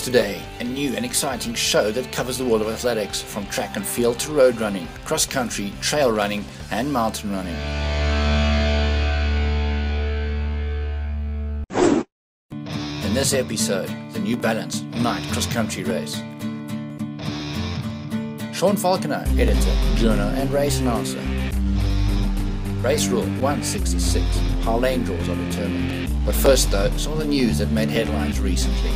Athletics Today, a new and exciting show that covers the world of athletics, from track and field to road running, cross country, trail running and mountain running. In this episode, the New Balance Nite cross country race. Sean Falconer, editor, journal and race announcer. Race rule 166, how lane draws are determined. But first though, some of the news that made headlines recently.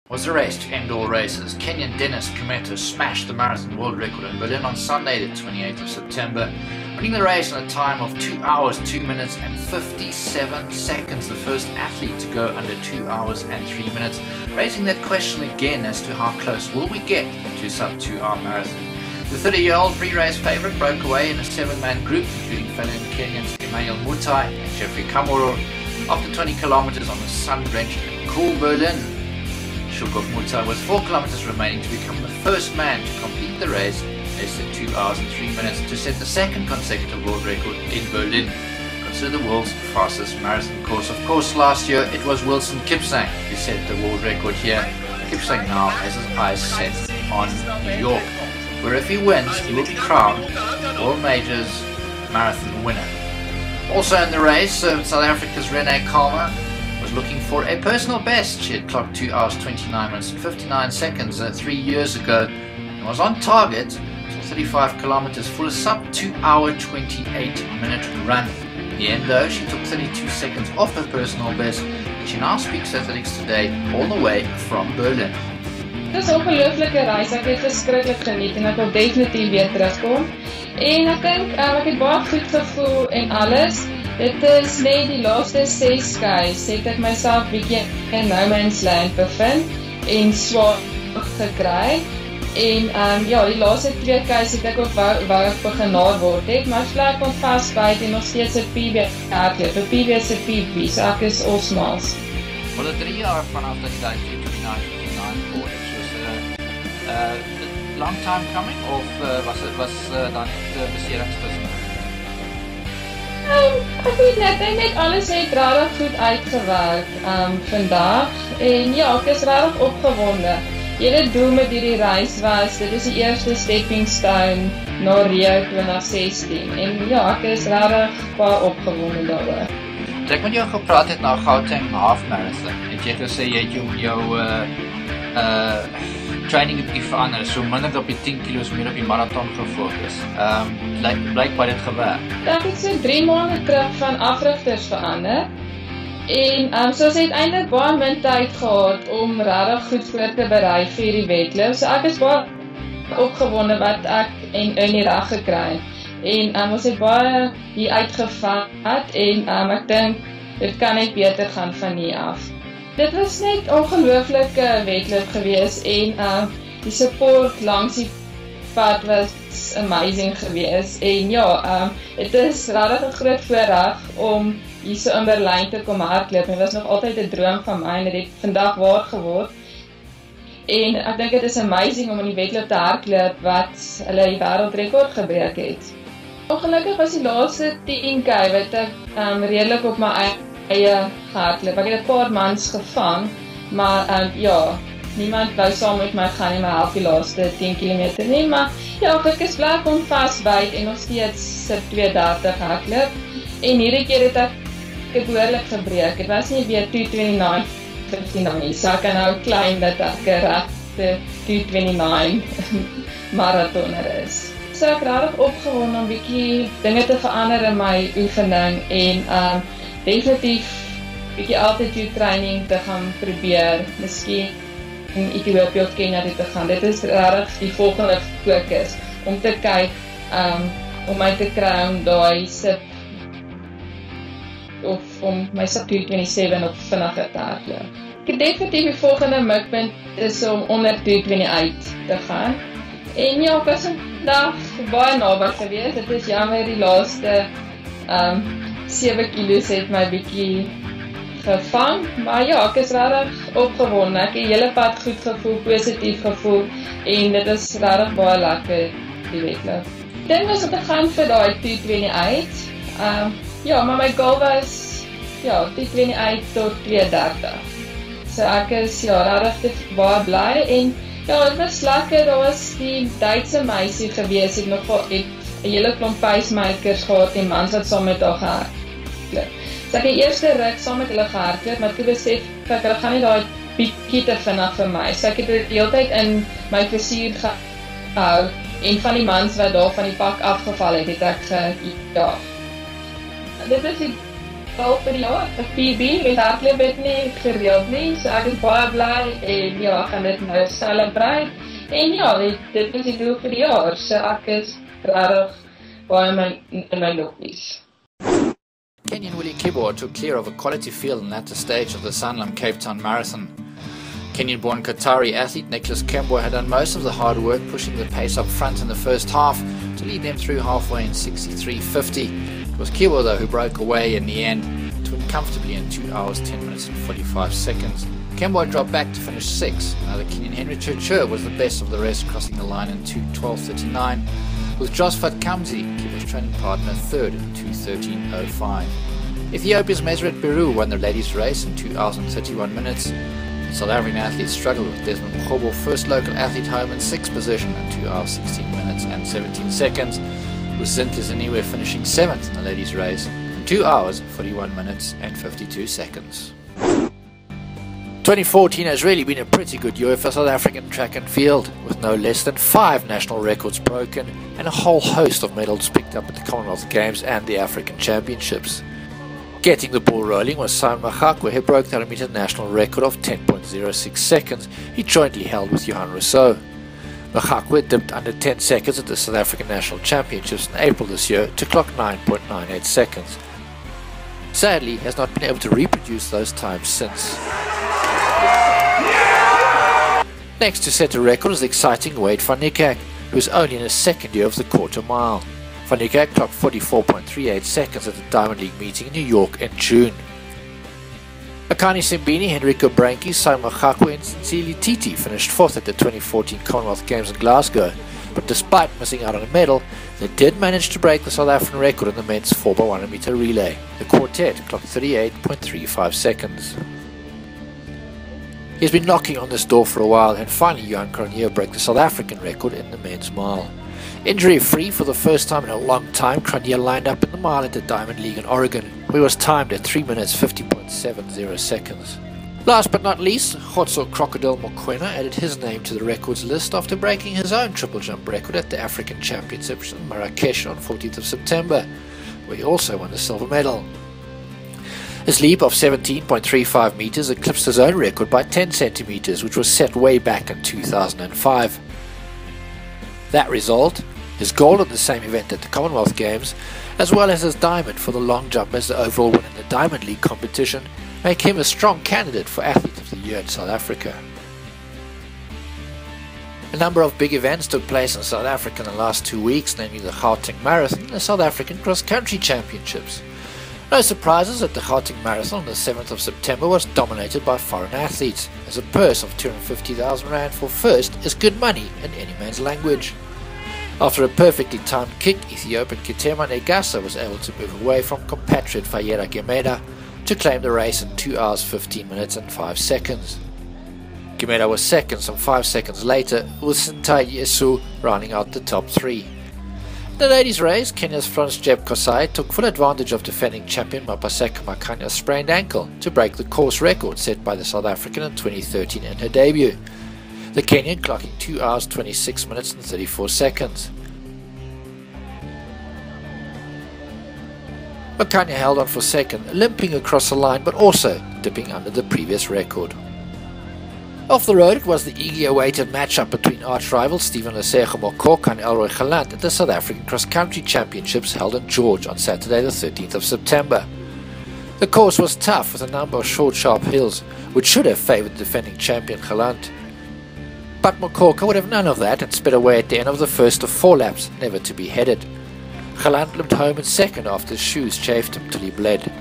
Was the race to end all races. Kenyan Dennis Kimeto smashed the marathon world record in Berlin on Sunday the 28th of September, winning the race in a time of 2 hours, 2 minutes and 57 seconds, the first athlete to go under 2 hours and 3 minutes, raising that question again as to how close will we get to sub 2 hour marathon. The 30-year-old pre-race favourite broke away in a 7-man group, including fellow Kenyans Emmanuel Mutai and Jeffrey Kamoro, after 20 kilometres on the sun-drenched cool Berlin. Shook off Mutai with 4 kilometres remaining to become the first man to complete the race less than 2 hours and 3 minutes to set the second consecutive world record in Berlin, considered the world's fastest marathon course. Of course, last year it was Wilson Kipsang who set the world record here. Kipsang now has his eyes set on New York, where if he wins, he will be crowned World Majors Marathon winner. Also in the race, South Africa's Rene Kalmer was looking for a personal best. She had clocked 2 hours 29 minutes and 59 seconds 3 years ago and was on target for 35 kilometers for a sub 2 hour 28 minute run. In the end though, she took 32 seconds off her personal best and she now speaks Athletics Today all the way from Berlin. Het is 'n ongelooflike reis. Ek het verskriklik geniet en ek wil definitief weer terugkom. En ek dink ek het baie goed gevoel en alles. Dit is net die laaste 6 k's het ek myself bietjie in no man's land bevind en swaar gekry. En ja, die laaste 2 k's het ek ook wou ek begenaar word het, maar ek kon vasbyt en nog steeds 'n PB hardloop. 'n PB se PB, so ek is all smiles. Wel, 3 jaar vanaf dat jy 29 geword het. Long time coming of was dan net beserings tussen? Ek weet net alles het regtig goed uitgewerk vandag en ja, ek is regtig opgewonde. Hele doel met hierdie reis was, dit is die eerste stepping stone na Rio 2016 en ja, ek is regtig baie opgewonde daaroor. Toe ek met jou gepraat het na Gauteng half marathon, het jy gesê jy het jou training het verander, so minder op die 10 kilos, meer op die marathon gefokus. Blijkbaar het gewerk. Ek het so 3 maande terug van afrigters verander. En so het eintlik baie min tyd gehad om regtig goed voor te berei vir die wedloop. So ek is baie opgewonde wat ek en die reg gekry. En ons het baie hier uitgevat en ek dink dit kan net beter gaan van hier af. Dit was net 'n ongelooflike wedloop gewees en die support langs die pad was amazing gewees. En ja, dit is regtig 'n groot voorreg om hier so in Berlyn te kom hardloop. Dit was nog altyd 'n droom van my en dit het vandag waar geword. En ek dink dit is amazing om in die wedloop te hardloop wat hulle die wêreldrekord gebreek het. Ongelukkig was die laaste 10k wat ek redelik op my eie gehardloop. Ek het 'n paar mans gevang, maar ja, niemand wou saam met my gaan nie, maar help die laaste 10 km nie, maar ja, ek is bly om vasbyt en nog steeds sub 2:30 hardloop. En hierdie keer het ek behoorlik gebreek. Dit was nie weer 2:29:59 nie, so ek kan nou klein dat ek 'n regte 2:29 marathoner is. So ek regtig opgewonde om bietjie dinge te verander in my oefening en definitief bietjie altitude training te gaan probeer, miskien in Ethiopië of Kenia te gaan. Dit is regtig die volgende fokus, om te kyk, om my te kry om daai sub, of om my sub 2:27 op vinniger te hardloop. Ek definitief die volgende mikpunt is om onder 2:20 uit te gaan. En ja, ek was vandag baie naby gewees. Dit is jammer die laaste 7 kilos het my bietjie gevang, maar ja, ek is regtig opgewonde. Ek het die hele pad goed gevoel, positief gevoel en dit is regtig baie lekker die wedloop. Ek dink ons te gaan vir daai 2:20 uit. Ja, maar my goal was 2:20 uit tot 2:30. So ek is regtig baie bly en dit was lekker. Daar was die Duitse meisie gewees, het nog 'n hele klomp pacemakers gehad en mans wat saam met haar gehardloop. So ek het die eerste ruk saam met hulle gehardloop, maar toe besef ek hulle gaan nie daai bietjie te vinnig vir my. So ek het dit die hele tyd in my plesier gehou en van die mans wat daar van die pak afgeval het ek gejaag. Dit is die val vir die jaar, 'n PB, met hardloop het nie gereeld nie, so ek is baie bly en gaan dit nou celebrate. En dit is die doel vir die jaar, so ek is regtig baie in my loppies. Kenyan Willie Kibor took clear of a quality field in latter stage of the Sanlam Cape Town Marathon. Kenyan-born Qatari athlete Nicholas Kemboi had done most of the hard work, pushing the pace up front in the first half to lead them through halfway in 63.50. It was Kibor though who broke away in the end to win comfortably in 2 hours 10 minutes and 45 seconds. Kemboi dropped back to finish 6. Now the Kenyan Henry Churchill was the best of the rest, crossing the line in 2:12.39, with Josephat Kamzi, Kibor's training partner, third in 2:13.05. Ethiopia's Meseret Biru won the ladies' race in 2 hours and 31 minutes. South African athletes struggled with Desmond Mkhobo, first local athlete home in 6th position in 2 hours 16 minutes and 17 seconds, with Zintle Ziniwe finishing 7th in the ladies' race in 2 hours 41 minutes and 52 seconds. 2014 has really been a pretty good year for South African track and field, with no less than 5 national records broken and a whole host of medals picked up at the Commonwealth Games and the African Championships. Getting the ball rolling was Simon Mahakwe, who broke the 100-meter national record of 10.06 seconds he jointly held with Johan Rousseau. Mahakwe dipped under 10 seconds at the South African National Championships in April this year to clock 9.98 seconds. Sadly, he has not been able to reproduce those times since. Next to set a record is the exciting Wade van Niekerk, who is only in his second year of the quarter mile. Van Niekerk clocked 44.38 seconds at the Diamond League meeting in New York in June. Akani Simbini, Henrico Branchi, Simon Mahakwe and Sincili Titi finished 4th at the 2014 Commonwealth Games in Glasgow, but despite missing out on a medal, they did manage to break the South African record in the men's 4x100 meter relay. The quartet clocked 38.35 seconds. He's been knocking on this door for a while, and finally Johan Cronje broke the South African record in the men's mile. Injury-free for the first time in a long time, Cronje lined up in the mile at the Diamond League in Oregon, where he was timed at 3 minutes 50.70 seconds. Last but not least, Khotso Crocodile Mokoena added his name to the records list after breaking his own triple jump record at the African Championships in Marrakesh on 14th of September, where he also won the silver medal. His leap of 17.35 meters eclipsed his own record by 10 centimeters, which was set way back in 2005. That result, his gold at the same event at the Commonwealth Games, as well as his diamond for the long jump as the overall winner in the Diamond League competition, make him a strong candidate for Athlete of the Year in South Africa. A number of big events took place in South Africa in the last 2 weeks, namely the Gauteng Marathon and the South African Cross Country Championships. No surprises that the Gauteng Marathon on the 7th of September was dominated by foreign athletes, as a purse of 250,000 rand for first is good money in any man's language. After a perfectly timed kick, Ethiopian Kitema Negasa was able to move away from compatriot Fayera Gemeda to claim the race in 2 hours 15 minutes and 5 seconds. Gemeda was second some 5 seconds later, with Sintai Yesu rounding out the top 3. In the ladies' race, Kenya's Franz Jeb Kosai took full advantage of defending champion Mapaseka Makanya's sprained ankle to break the course record set by the South African in 2013 in her debut, the Kenyan clocking 2 hours 26 minutes and 34 seconds. Makanya held on for second, limping across the line but also dipping under the previous record. Off the road, it was the eagerly awaited matchup between arch-rivals Stephen Lesego Mokoka and Elroy Galant at the South African Cross Country Championships held in George on Saturday the 13th of September. The course was tough with a number of short sharp hills, which should have favoured defending champion Galant. But Mokoka would have none of that and sped away at the end of the first of 4 laps, never to be headed. Galant limped home in second after his shoes chafed him till he bled.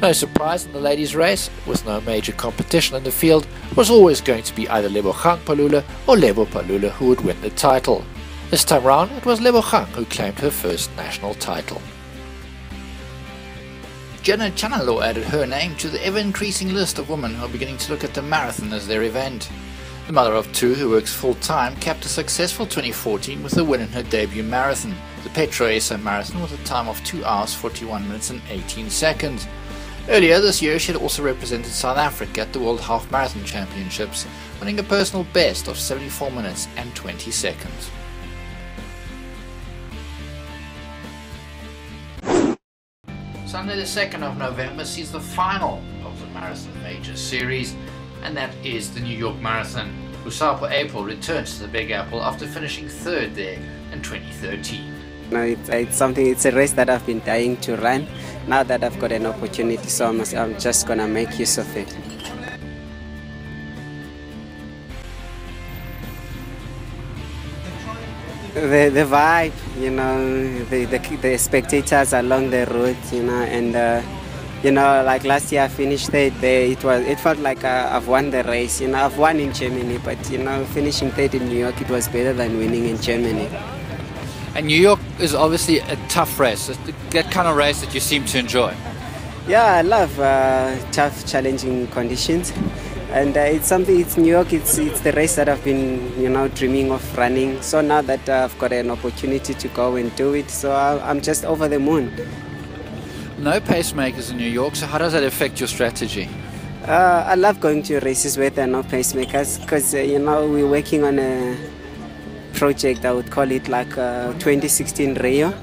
No surprise in the ladies' race, with no major competition in the field, it was always going to be either Lebogang Palula or Lebo Palula who would win the title. This time round, it was Lebogang who claimed her first national title. Jenna Chanalo added her name to the ever-increasing list of women who are beginning to look at the marathon as their event. The mother of two who works full-time capped a successful 2014 with a win in her debut marathon, the Petro SA Marathon, with a time of 2 hours 41 minutes and 18 seconds. Earlier this year she had also represented South Africa at the World Half Marathon Championships, winning a personal best of 74 minutes and 20 seconds. Sunday the 2nd of November sees the final of the Marathon Major Series, and that is the New York Marathon. Lusapho April returns to the Big Apple after finishing third there in 2013. It's a race that I've been dying to run. Now that I've got an opportunity, so I'm just gonna make use of it. The vibe, you know, the spectators along the road, you know, and you know, like last year I finished third there. It felt like I've won the race. You know, I've won in Germany, but you know, finishing third in New York, it was better than winning in Germany. And New York is obviously a tough race. It's that kind of race that you seem to enjoy. Yeah, I love tough, challenging conditions. And it's New York, it's the race that I've been, you know, dreaming of running. So now that I've got an opportunity to go and do it, so I'm just over the moon. No pacemakers in New York, so how does that affect your strategy? I love going to races where there are no pacemakers because, you know, we're working on a project, I would call it like 2016 Rio,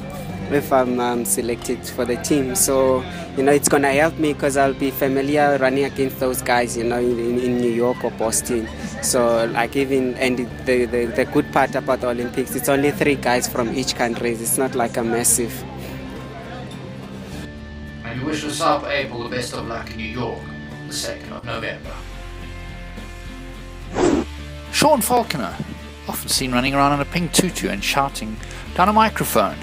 if I'm selected for the team. So, you know, it's going to help me because I'll be familiar running against those guys, you know, in New York or Boston. So, like and the good part about the Olympics, it's only 3 guys from each country. It's not like a massive. And you wish Lusapho April the best of luck in New York, the 2nd of November. Falconer, often seen running around in a pink tutu and shouting down a microphone.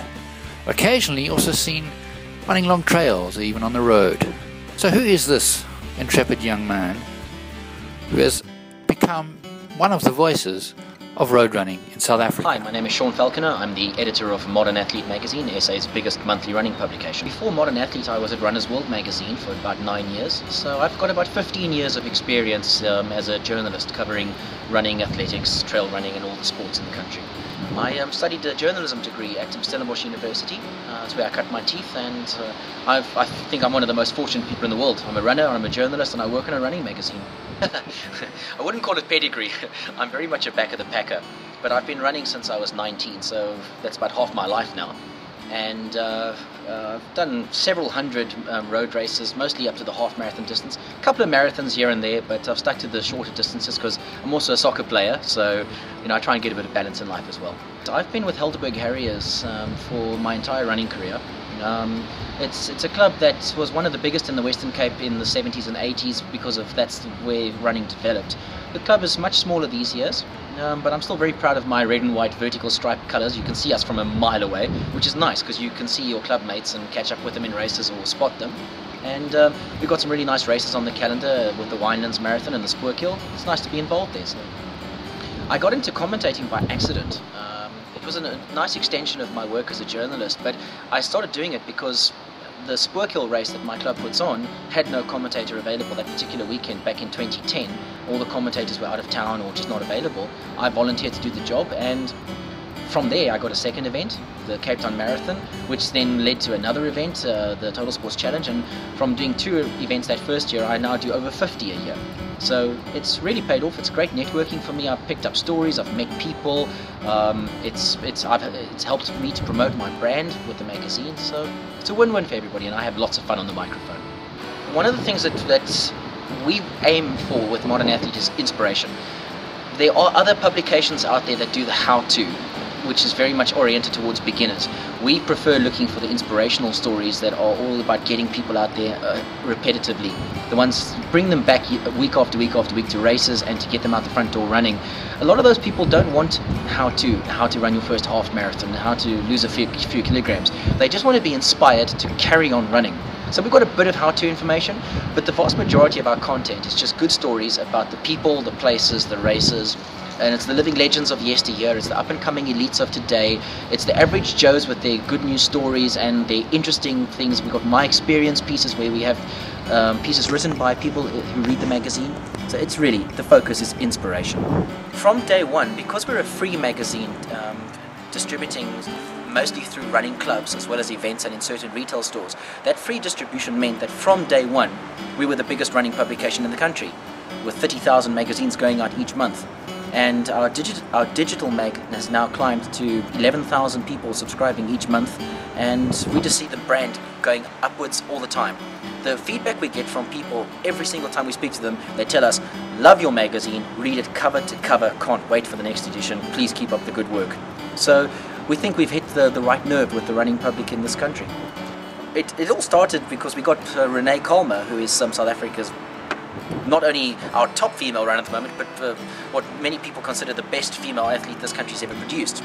Occasionally also seen running long trails or even on the road. So who is this intrepid young man who has become one of the voices of road running in South Africa? Hi, my name is Falconer. I'm the editor of Modern Athlete magazine, SA's biggest monthly running publication. Before Modern Athlete, I was at Runner's World magazine for about 9 years. So I've got about 15 years of experience as a journalist covering running, athletics, trail running and all the sports in the country. I studied a journalism degree at Stellenbosch University. That's where I cut my teeth, and I think I'm one of the most fortunate people in the world. I'm a runner, I'm a journalist, and I work in a running magazine. I wouldn't call it pedigree. I'm very much a back of the packer, but I've been running since I was 19, so that's about half my life now. And I've done several hundred road races, mostly up to the half marathon distance. A couple of marathons here and there, but I've stuck to the shorter distances because I'm also a soccer player, so you know I try and get a bit of balance in life as well. I've been with Helderberg Harriers for my entire running career. It's a club that was one of the biggest in the Western Cape in the 70s and 80s because that's where running developed. The club is much smaller these years, but I'm still very proud of my red and white vertical striped colours. You can see us from a mile away, which is nice because you can see your club mates and catch up with them in races or spot them. And we've got some really nice races on the calendar with the Winelands Marathon and the Spoorkill. It's nice to be involved there. So I got into commentating by accident. It was a nice extension of my work as a journalist, but I started doing it because the Spoorkill race that my club puts on had no commentator available that particular weekend back in 2010. All the commentators were out of town or just not available. I volunteered to do the job, and from there I got a second event, the Cape Town Marathon, which then led to another event, the Total Sports Challenge, and from doing 2 events that first year I now do over 50 a year. So it's really paid off. It's great networking for me. I've picked up stories, I've met people, it's helped me to promote my brand with the magazine, so it's a win-win for everybody, and I have lots of fun on the microphone. One of the things that we aim for with Modern Athlete is inspiration. There are other publications out there that do the how-to, which is very much oriented towards beginners. We prefer looking for the inspirational stories that are all about getting people out there repetitively. The ones, bring them back week after week after week to races and to get them out the front door running. A lot of those people don't want how to run your first half marathon, how to lose a few kilograms. They just want to be inspired to carry on running. So we've got a bit of how-to information, but the vast majority of our content is just good stories about the people, the places, the races, And it's the living legends of yesteryear, it's the up-and-coming elites of today, it's the average Joes with their good news stories and their interesting things. We've got my experience pieces where we have pieces written by people who read the magazine. So it's really, the focus is inspiration. From day one, because we're a free magazine, distributing mostly through running clubs as well as events and in certain retail stores, that free distribution meant that from day one, we were the biggest running publication in the country, with 30,000 magazines going out each month. And our digital mag has now climbed to 11,000 people subscribing each month, and we just see the brand going upwards all the time. The feedback we get from people every single time we speak to them, they tell us, love your magazine, read it cover to cover, can't wait for the next edition, please keep up the good work. So we think we've hit the right nerve with the running public in this country. It all started because we got Rene Kalmer, who is South Africa's not only our top female runner at the moment, but what many people consider the best female athlete this country's ever produced.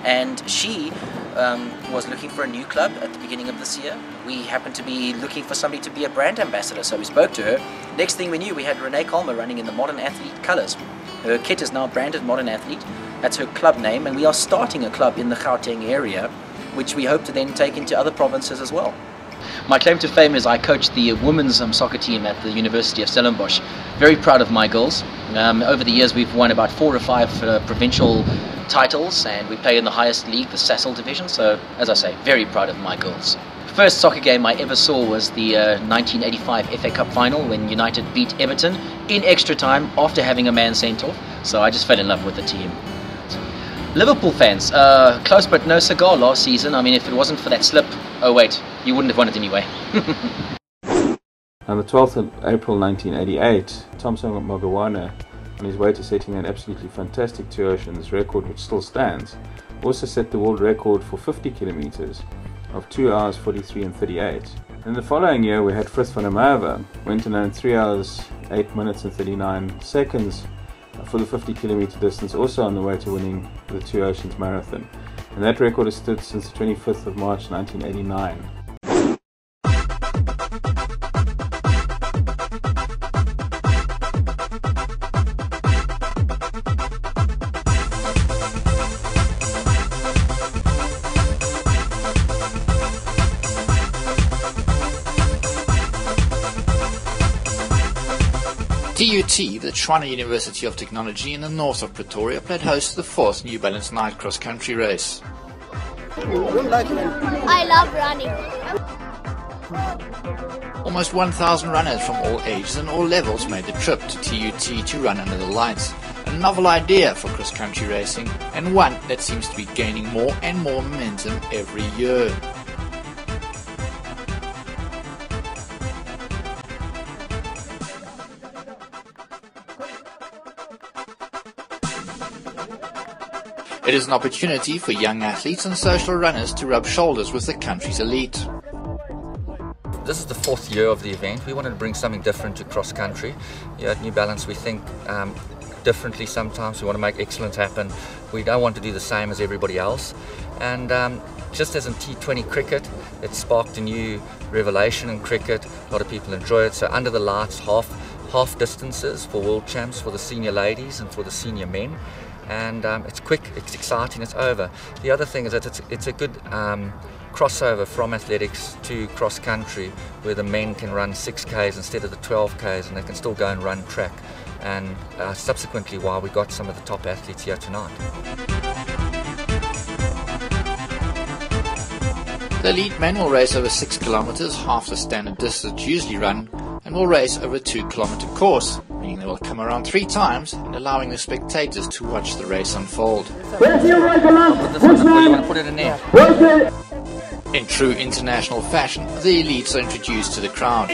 And she was looking for a new club at the beginning of this year. We happened to be looking for somebody to be a brand ambassador, so we spoke to her. Next thing we knew, we had Rene Kalmer running in the Modern Athlete colours. Her kit is now branded Modern Athlete. That's her club name, and we are starting a club in the Gauteng area, which we hope to then take into other provinces as well. My claim to fame is I coach the women's soccer team at the University of Stellenbosch. Very proud of my girls. Over the years we've won about 4 or 5 provincial titles, and we play in the highest league, the Sasol division, so as I say, very proud of my girls. First soccer game I ever saw was the 1985 FA Cup final when United beat Everton in extra time after having a man sent off, so I just fell in love with the team. Liverpool fans, close but no cigar last season. I mean, if it wasn't for that slip, oh wait, you wouldn't have won it anyway. On the 12th of April 1988, Thompson Mogawana, on his way to setting an absolutely fantastic Two Oceans record which still stands, also set the world record for 50 kilometers of 2 hours 43 and 38. In the following year we had Frits van der Merwe, went in 3 hours 8 minutes and 39 seconds for the 50 kilometer distance, also on the way to winning the Two Oceans Marathon. And that record has stood since the 25th of March 1989. TUT, the Tshwane University of Technology in the north of Pretoria, played host to the 4th New Balance Nite cross-country race. I love running. Almost 1,000 runners from all ages and all levels made the trip to TUT to run under the lights. A novel idea for cross-country racing, and one that seems to be gaining more and more momentum every year. It is an opportunity for young athletes and social runners to rub shoulders with the country's elite. This is the 4th year of the event. We wanted to bring something different to cross country. Here at New Balance we think differently sometimes. We want to make excellence happen. We don't want to do the same as everybody else. And just as in T20 cricket, it sparked a new revelation in cricket. A lot of people enjoy it. So under the lights, half distances for world champs for the senior ladies and for the senior men. And it's quick, it's exciting, it's over. The other thing is that it's a good crossover from athletics to cross country, where the men can run 6Ks instead of the 12Ks, and they can still go and run track. And subsequently, why we got some of the top athletes here tonight. The elite men will race over 6 kilometers, half the standard distance usually run, and will race over a 2-kilometer course, meaning they will come around 3 times and allowing the spectators to watch the race unfold. In true international fashion, the elites are introduced to the crowd.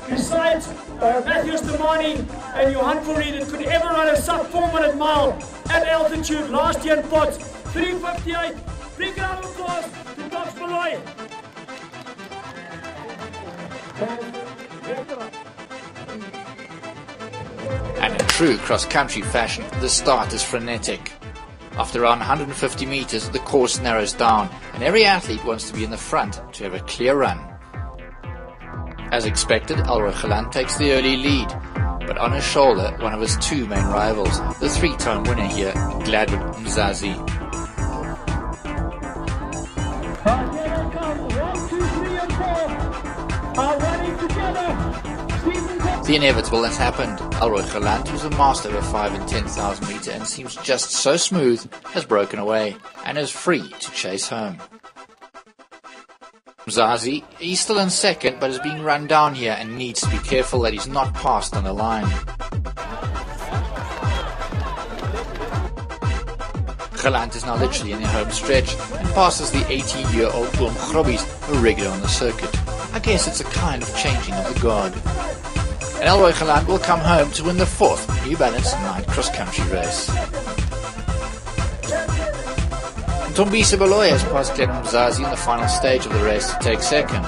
Besides Matthews the Morning and Johan Verried, that could ever run a sub 4-minute mile at altitude last year in Potts, 3:58. Big round of applause to Docs Malloy. And in true cross-country fashion, the start is frenetic. After around 150 meters, the course narrows down, and every athlete wants to be in the front to have a clear run. As expected, Elroy Galant takes the early lead, but on his shoulder, one of his two main rivals, the three-time winner here, Gladwin Mzazi. The inevitable has happened. Elroy Galant, who's a master of a 5 and 10,000 meter and seems just so smooth, has broken away and is free to chase home. Mzazi, he's still in second but is being run down here and needs to be careful that he's not passed on the line. Galant is now literally in the home stretch and passes the 18-year-old Oom Grobbies, a regular on the circuit. I guess it's a kind of changing of the guard. And Elroy Galant will come home to win the 4th New Balance Nite cross-country race. Ntombisa Baloyi has passed Gladwin Mzazi in the final stage of the race to take second.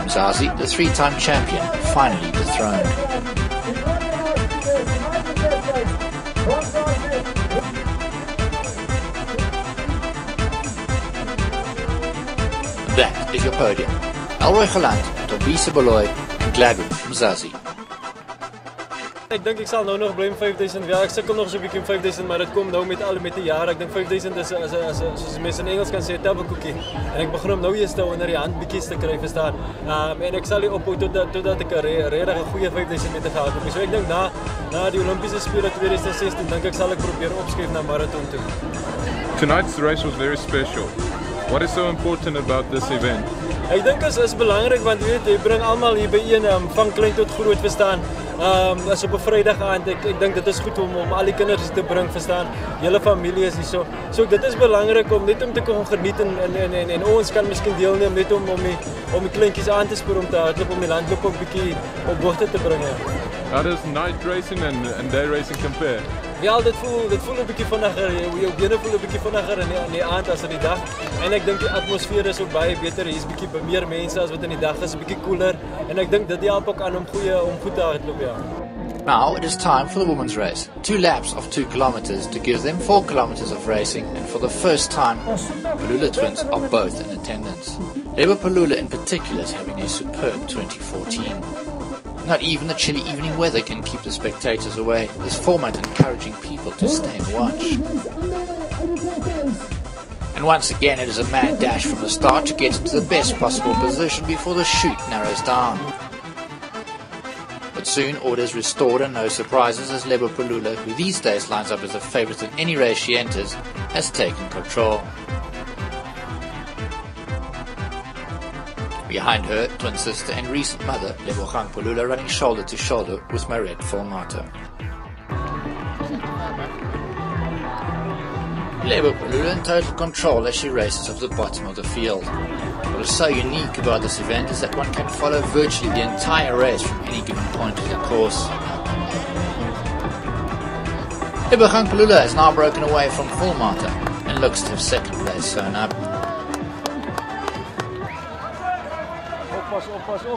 Mzazi, the three-time champion, finally dethroned. That is your podium. Elroy Galant, Ntombisa Baloyi en Gladwin Mzazi. Ek dink ek sal nou nog bly met 5000. Ja, ek sukkel nog so 'n bietjie met 5000, maar dit kom nou met die jare. Ek dink 5000 is soos mense in Engels kan sê 'n tabelkoekie. En ek begin hom nou eers te onder die hand bietjies te kry, verstaan. En ek sal nie ophou totdat ek 'n regtig goeie 5000 meter gehad het. So ek dink na die Olimpiese spele 2016 dink ek sal ek probeer opskuif na marathon toe. Tonight's race was very special. What is so important about this event? Ek dink dit is belangrik want jy bring almal hier byeen, van klein tot groot, verstaan. As op 'n Vrydag aand, ek dink dit is goed om al die kinders te bring, verstaan. Hele familie is hier so. So dit is belangrik om net om te kon geniet en ons kan miskien deelneem net om die kleintjies aan te spoor om te hardloop om die landloop ook bietjie op hoogte te bring. How does night racing and day racing compare? Ja, dit voel 'n bietjie vinniger. Jou bene voel 'n bietjie vinniger in die aand as in die dag. En ek dink die atmosfeer is ook baie beter. Hier's bietjie meer mense as wat in die dag is, 'n bietjie koeler. En ek dink dit help ook aan om goed te hardloop, ja. Now it is time for the women's race. 2 laps of 2 kilometers to give them 4 kilometers of racing, and for the first time, Palula twins are both in attendance. Lebo Palula in particular is having a superb 2014. Not even the chilly evening weather can keep the spectators away, this format encouraging people to stay and watch. And once again it is a mad dash from the start to get into the best possible position before the chute narrows down. But soon order is restored and no surprises as Lebo Palula, who these days lines up as a favourite in any race she enters, has taken control. Behind her, twin sister and recent mother, Lebogang Palula, running shoulder to shoulder with Maret Volmato. Lebo Palula in total control as she races off the bottom of the field. What is so unique about this event is that one can follow virtually the entire race from any given point of the course. Lebogang Palula has now broken away from Volmato and looks to have second place sewn up.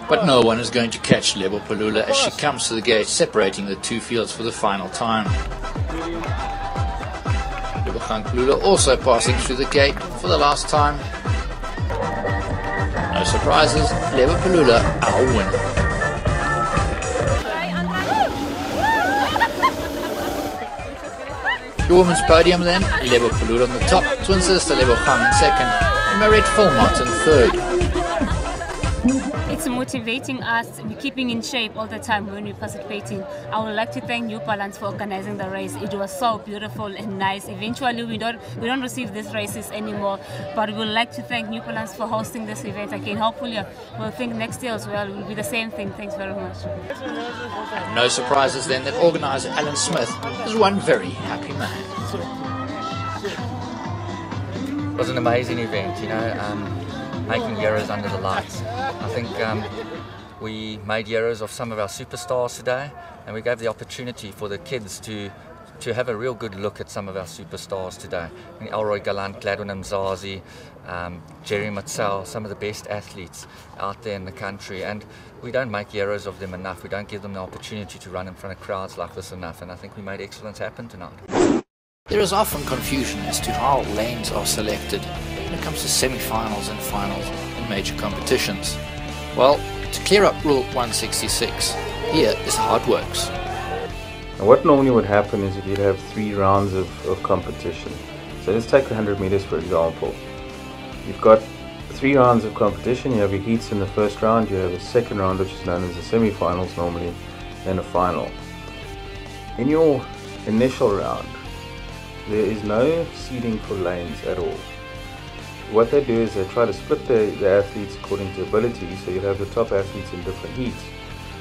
But no one is going to catch Lebo Palula as she comes to the gate separating the two fields for the final time. Lebogang Palula also passing through the gate for the last time. No surprises, Lebo Palula our winner. The women's podium then, Lebo Palula on the top, twin sister Lebogang in second, and Maret Volmato in third. It's motivating us, keeping in shape all the time when we're participating. I would like to thank New Balance for organizing the race. It was so beautiful and nice. Eventually we don't receive these races anymore, but we would like to thank New Balance for hosting this event again. Hopefully we'll think next year as well will be the same thing. Thanks very much. No surprises then that organizer Alan Smith is one very happy man. It was an amazing event, you know. Making heroes under the lights. I think we made heroes of some of our superstars today, and we gave the opportunity for the kids to have a real good look at some of our superstars today. I mean, Elroy Galant, Gladwin Mzazi, Jerry Matsell, some of the best athletes out there in the country, and we don't make heroes of them enough. We don't give them the opportunity to run in front of crowds like this enough, and I think we made excellence happen tonight. There is often confusion as to how lanes are selected. it comes to semi-finals and finals in major competitions? Well, to clear up Rule 166, here is how it works. Now what normally would happen is that you'd have 3 rounds of competition. So let's take the 100 meters for example. You've got 3 rounds of competition. You have your heats in the first round, you have a second round which is known as the semi-finals normally, then a final. In your initial round, there is no seeding for lanes at all. What they do is they try to split the athletes according to ability, so you have the top athletes in different heats.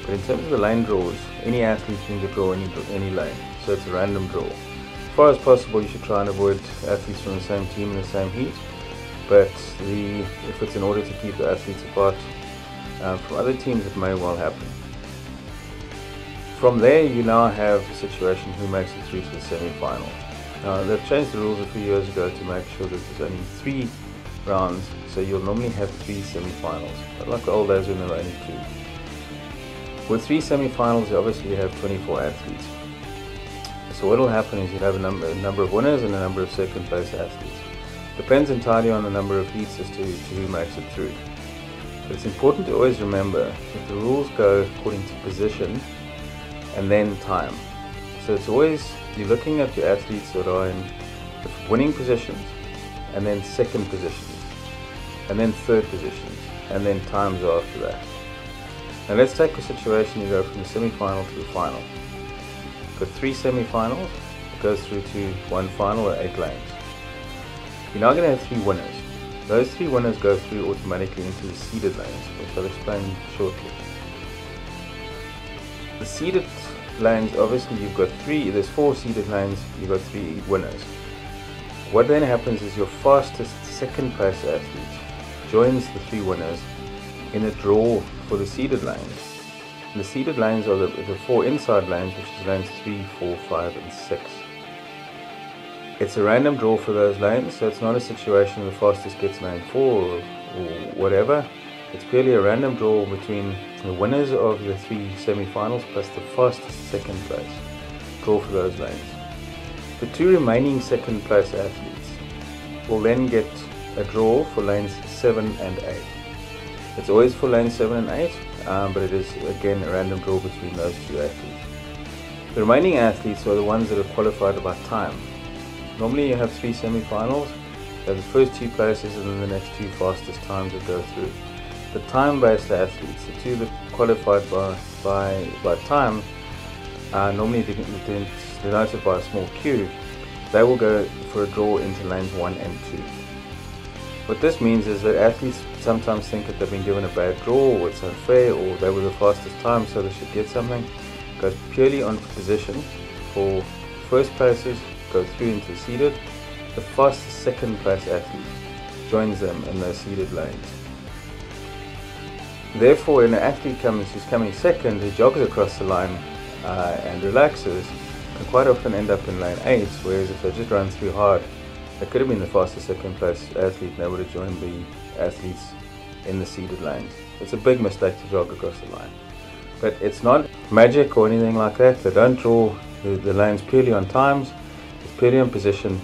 But in terms of the lane draws, any athlete can draw any lane, so it's a random draw. As far as possible, you should try and avoid athletes from the same team in the same heat, but if it's in order to keep the athletes apart from other teams, it may well happen. From there, you now have a situation who makes it through to the semi-final. Now, they've changed the rules a few years ago to make sure that there's only 3 rounds, so you'll normally have 3 semi-finals, but like the old days when there were only 2. With 3 semi-finals, you obviously have 24 athletes. So what will happen is you'll have a number of winners and a number of second place athletes. Depends entirely on the number of heats as to who makes it through. But it's important to always remember that the rules go according to position and then time. So it's always, you're looking at your athletes that are in the winning positions, and then second positions, and then third positions, and then times after that. Now let's take a situation, you go from the semi-final to the final. You've got 3 semi-finals, it goes through to 1 final or 8 lanes. You're now going to have 3 winners. Those 3 winners go through automatically into the seeded lanes, which I'll explain shortly. The seeded lanes, obviously you've got 3, there's 4 seeded lanes, you've got 3 winners. What then happens is your fastest second place athlete joins the 3 winners in a draw for the seeded lanes. And the seeded lanes are the 4 inside lanes, which is lanes 3, 4, 5 and 6. It's a random draw for those lanes, so it's not a situation where the fastest gets lane 4 or whatever. It's purely a random draw between the winners of the 3 semi-finals plus the fastest second place. Draw for those lanes. The 2 remaining second place athletes will then get a draw for lanes 7 and 8. It's always for lanes 7 and 8, but it is again a random draw between those 2 athletes. The remaining athletes are the ones that are qualified by time. Normally you have 3 semi-finals, you have the first 2 places and then the next 2 fastest times that go through. The time-based athletes, the 2 that qualified by time, normally denoted by a small q, they will go for a draw into lanes 1 and 2. What this means is that athletes sometimes think that they've been given a bad draw, or it's unfair, or they were the fastest time so they should get something. It goes purely on position. For first places, go through into the seeded. The fastest second place athlete joins them in those seeded lanes. Therefore, when an athlete who's coming second, who jogs across the line and relaxes, can quite often end up in lane 8, whereas if they just run through hard, they could have been the fastest second place athlete and they would have joined the athletes in the seeded lanes. It's a big mistake to jog across the line. But it's not magic or anything like that. They don't draw the lanes purely on times, it's purely on position,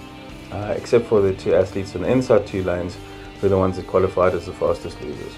except for the 2 athletes in the inside 2 lanes, who are the ones that qualified as the fastest losers.